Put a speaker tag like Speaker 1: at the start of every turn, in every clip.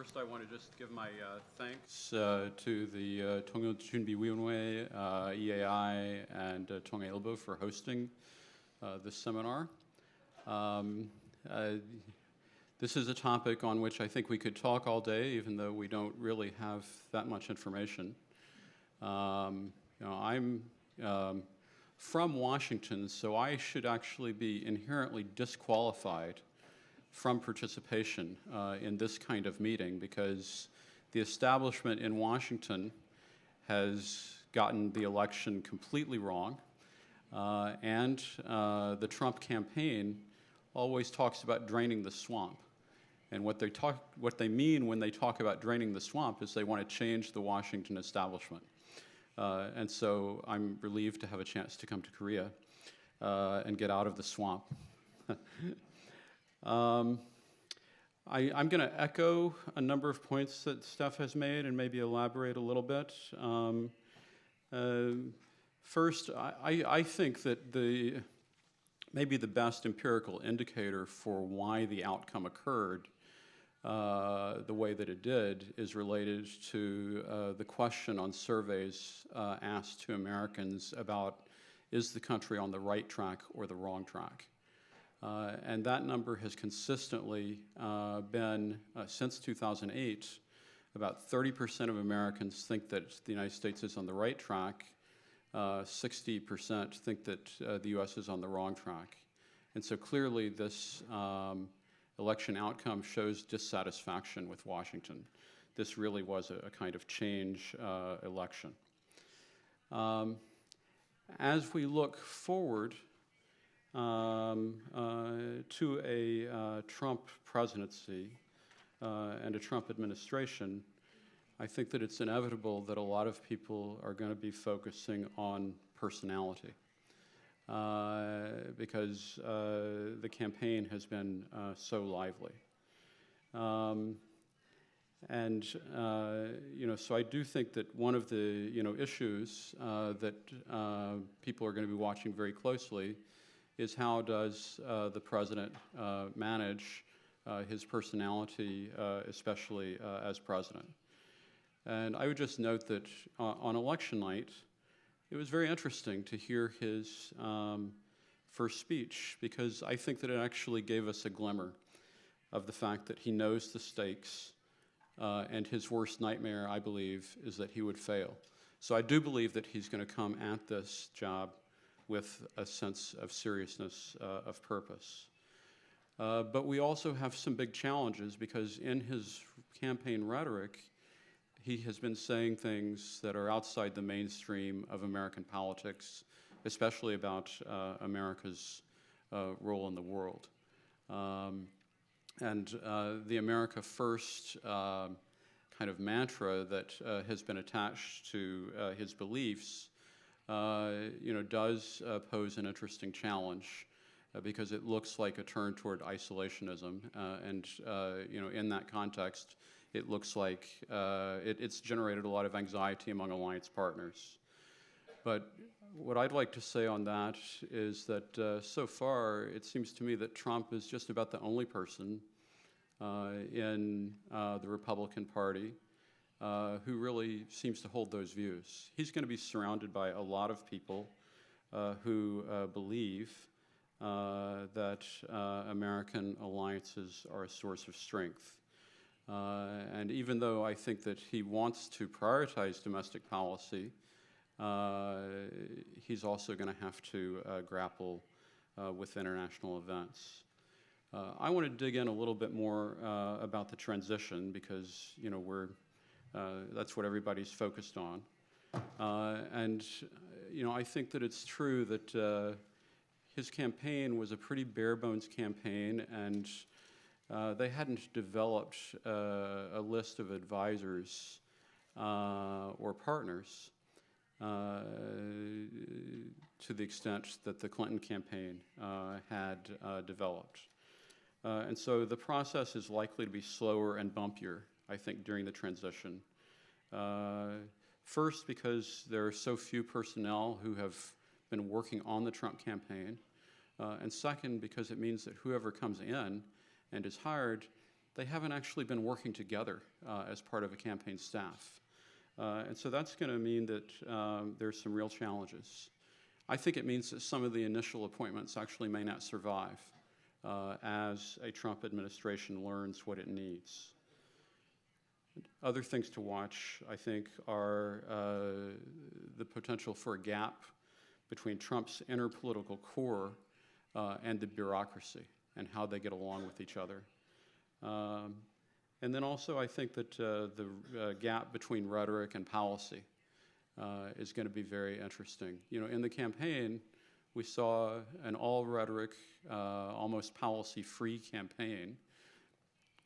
Speaker 1: First, I want to just give my thanks to the Tongil Junbiwiunwe, EAI, and Tongilbo for hosting this seminar. This is a topic on which I think we could talk all day, even though we don't really have that much information. I'm from Washington, so I should actually be inherently disqualified from participation in this kind of meeting because the establishment in Washington has gotten the election completely wrong, and the Trump campaign always talks about draining the swamp. And what they mean when they talk about draining the swamp is they want to change the Washington establishment. And so I'm relieved to have a chance to come to Korea and get out of the swamp. I'm going to echo a number of points that Steph has made and maybe elaborate a little bit. First, I think that maybe the best empirical indicator for why the outcome occurred the way that it did is related to the question on surveys asked to Americans about, is the country on the right track or the wrong track? And that number has consistently been, since 2008, about 30% of Americans think that the United States is on the right track, 60% think that the U.S. is on the wrong track. And so clearly this election outcome shows dissatisfaction with Washington. This really was a kind of change election. As we look forward to a Trump presidency and a Trump administration, I think that it's inevitable that a lot of people are going to be focusing on personality because the campaign has been so lively. So I do think that one of the issues that people are going to be watching very closely is how does the president manage his personality, especially as president. And I would just note that on election night, it was very interesting to hear his first speech because I think that it actually gave us a glimmer of the fact that he knows the stakes and his worst nightmare, I believe, is that he would fail. So I do believe that he's going to come at this job with a sense of seriousness, of purpose. But we also have some big challenges because in his campaign rhetoric, he has been saying things that are outside the mainstream of American politics, especially about America's role in the world. The America First kind of mantra that has been attached to his beliefs does pose an interesting challenge because it looks like a turn toward isolationism, in that context, it looks like it's generated a lot of anxiety among alliance partners. But what I'd like to say on that is that so far, it seems to me that Trump is just about the only person in the Republican Party who really seems to hold those views. He's going to be surrounded by a lot of people who believe that American alliances are a source of strength. And even though I think that he wants to prioritize domestic policy, he's also going to have to grapple with international events. I want to dig in a little bit more about the transition because that's what everybody's focused on. I think that it's true that his campaign was a pretty bare bones campaign, and they hadn't developed a list of advisors or partners to the extent that the Clinton campaign had developed. And so the process is likely to be slower and bumpier, I think, during the transition. First, because there are so few personnel who have been working on the Trump campaign. And second, because it means that whoever comes in and is hired, they haven't actually been working together as part of a campaign staff. And so that's going to mean that there's some real challenges. I think it means that some of the initial appointments actually may not survive as a Trump administration learns what it needs. Other things to watch, I think, are the potential for a gap between Trump's inner political core and the bureaucracy and how they get along with each other. And then also I think that the gap between rhetoric and policy is going to be very interesting. You know, in the campaign, we saw an all-rhetoric, almost policy-free campaign,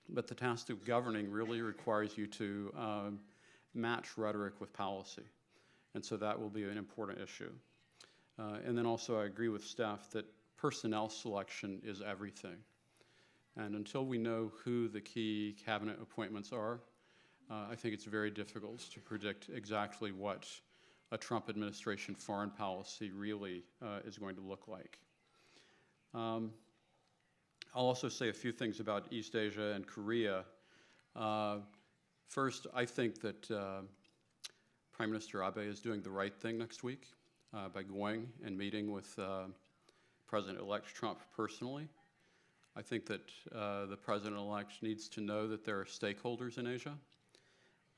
Speaker 1: but the task of governing really requires you to match rhetoric with policy. And so that will be an important issue. And then also I agree with Steph that personnel selection is everything. And until we know who the key cabinet appointments are, I think it's very difficult to predict exactly what a Trump administration foreign policy really is going to look like. I'll also say a few things about East Asia and Korea. First, I think that Prime Minister Abe is doing the right thing next week by going and meeting with President-elect Trump personally. I think that the President-elect needs to know that there are stakeholders in Asia.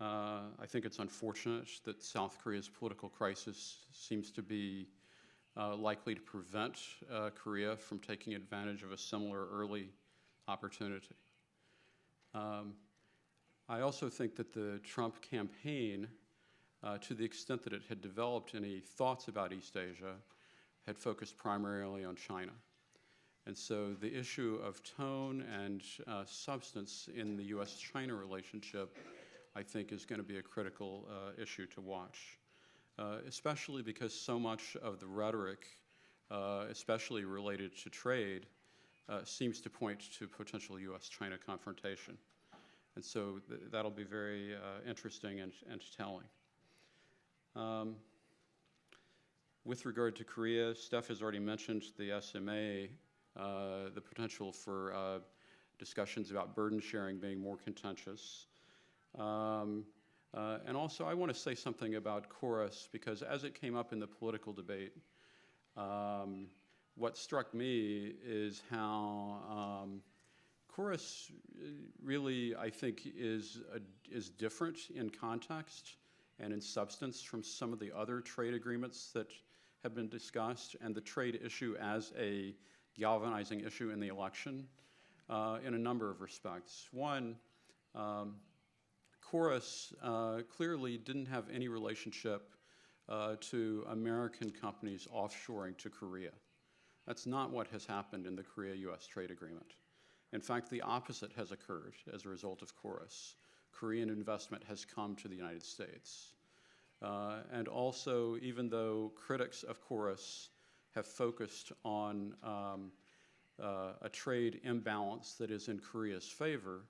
Speaker 1: I think it's unfortunate that South Korea's political crisis seems to be likely to prevent Korea from taking advantage of a similar early opportunity. I also think that the Trump campaign, to the extent that it had developed any thoughts about East Asia, had focused primarily on China. And so the issue of tone and substance in the U.S.-China relationship, I think, is going to be a critical issue to watch, especially because so much of the rhetoric, especially related to trade, seems to point to potential U.S.-China confrontation. And so that'll be very interesting and telling. With regard to Korea, Steph has already mentioned the SMA, the potential for discussions about burden sharing being more contentious. And also I want to say something about chorus, because as it came up in the political debate, what struck me is how chorus really, I think, is different in context and in substance from some of the other trade agreements that have been discussed, and the trade issue as a galvanizing issue in the election in a number of respects. One, chorus clearly didn't have any relationship to American companies offshoring to Korea. That's not what has happened in the Korea-U.S. trade agreement. In fact, the opposite has occurred as a result of chorus. Korean investment has come to the United States. And also, even though critics of chorus have focused on a trade imbalance that is in Korea's favor,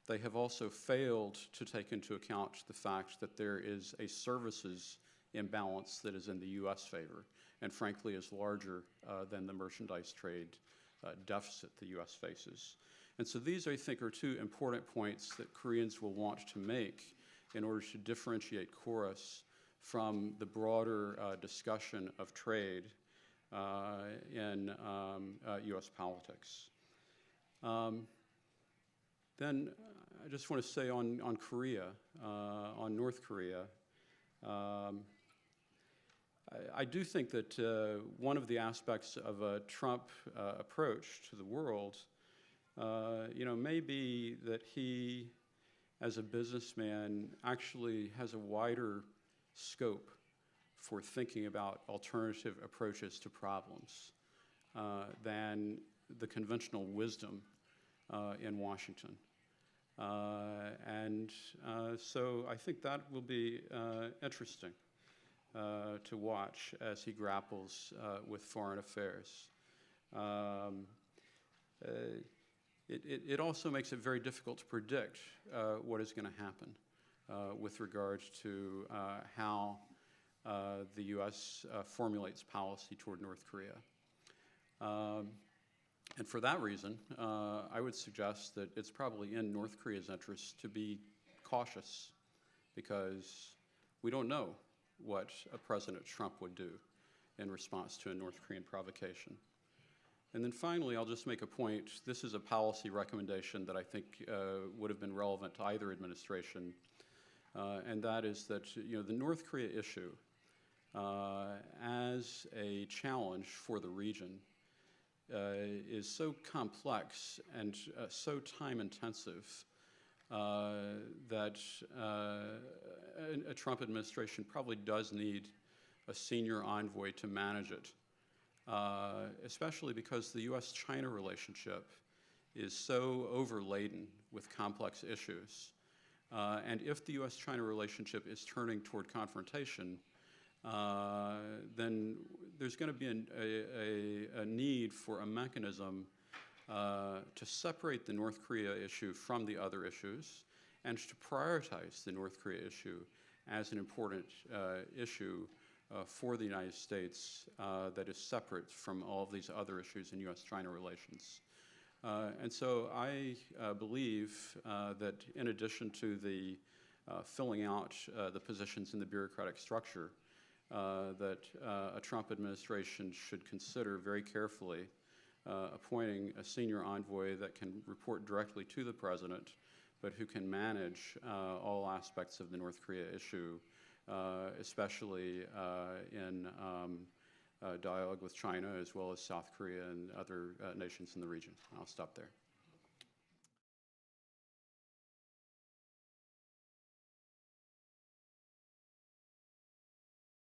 Speaker 1: they have also failed to take into account the fact that there is a services imbalance that is in the U.S. favor, and frankly is larger than the merchandise trade deficit the U.S. faces. And so these, I think, are two important points that Koreans will want to make in order to differentiate chorus from the broader discussion of trade in U.S. politics. Then I just want to say on Korea, on North Korea, I do think that one of the aspects of a Trump approach to the world, may be that he, as a businessman, actually has a wider scope for thinking about alternative approaches to problems than the conventional wisdom in Washington. So I think that will be interesting to watch as he grapples with foreign affairs. It also makes it very difficult to predict what is going to happen with regard to how the U.S. formulates policy toward North Korea. And for that reason, I would suggest that it's probably in North Korea's interest to be cautious, because we don't know what a President Trump would do in response to a North Korean provocation. And then finally, I'll just make a point. This is a policy recommendation that I think would have been relevant to either administration, and that is that the North Korea issue as a challenge for the region is so complex and so time-intensive that a Trump administration probably does need a senior envoy to manage it, especially because the U.S.-China relationship is so overladen with complex issues. And if the U.S.-China relationship is turning toward confrontation, then there's going to be a need for a mechanism to separate the North Korea issue from the other issues, and to prioritize the North Korea issue as an important issue for the United States that is separate from all of these other issues in U.S.-China relations. And so I believe that in addition to the filling out the positions in the bureaucratic structure, that a Trump administration should consider very carefully appointing a senior envoy that can report directly to the president, but who can manage all aspects of the North Korea issue, especially in dialogue with China as well as South Korea and other nations in the region. I'll stop there.